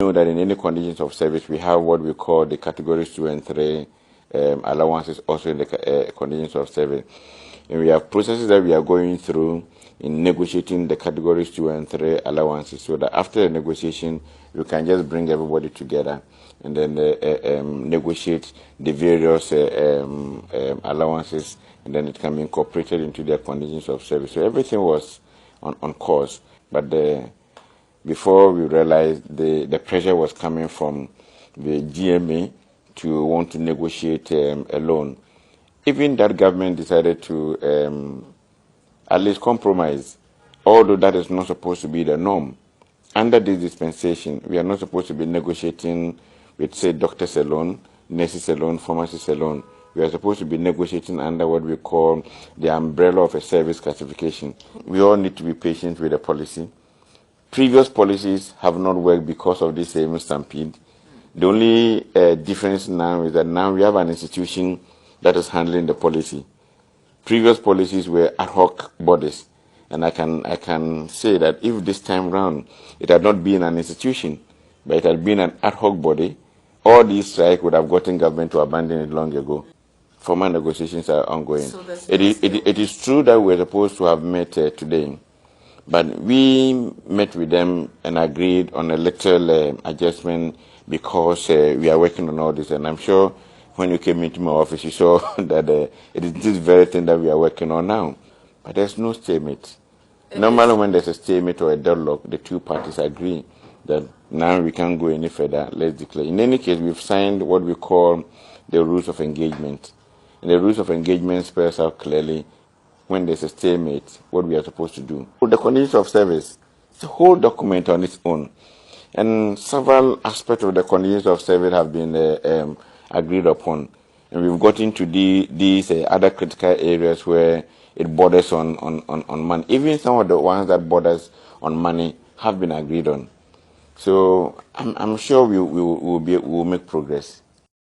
know that in any conditions of service, we have what we call the categories 2 and 3 allowances also in the conditions of service. And we have processes that we are going through in negotiating the categories 2 and 3 allowances, so that after the negotiation, we can just bring everybody together and then negotiate the various allowances, and then it can be incorporated into their conditions of service. So everything was on course, but before we realized the pressure was coming from the GMA to want to negotiate a loan. Even that government decided to at least compromise, although that is not supposed to be the norm. Under this dispensation, we are not supposed to be negotiating with, say, doctors alone, nurses alone, pharmacists alone. We are supposed to be negotiating under what we call the umbrella of a service classification. We all need to be patient with the policy. Previous policies have not worked because of this same stampede. The only difference now is that now we have an institution that is handling the policy. Previous policies were ad hoc bodies, and I can say that if this time round it had not been an institution, but it had been an ad hoc body, all these strikes would have gotten government to abandon it long ago. Formal negotiations are ongoing. So it is true that we're supposed to have met today, but we met with them and agreed on a little adjustment because we are working on all this. And I'm sure when you came into my office, you saw that it is this very thing that we are working on now. But there's no stalemate. Normally when there's a stalemate or a deadlock, the two parties agree that now we can't go any further, let's declare. In any case, we've signed what we call the rules of engagement. And the rules of engagement spells out clearly when there's a stalemate, what we are supposed to do. The conditions of service, it's a whole document on its own. And several aspects of the conditions of service have been agreed upon. And we've got into these other critical areas where it borders on money. Even some of the ones that borders on money have been agreed on. So I'm sure we'll make progress.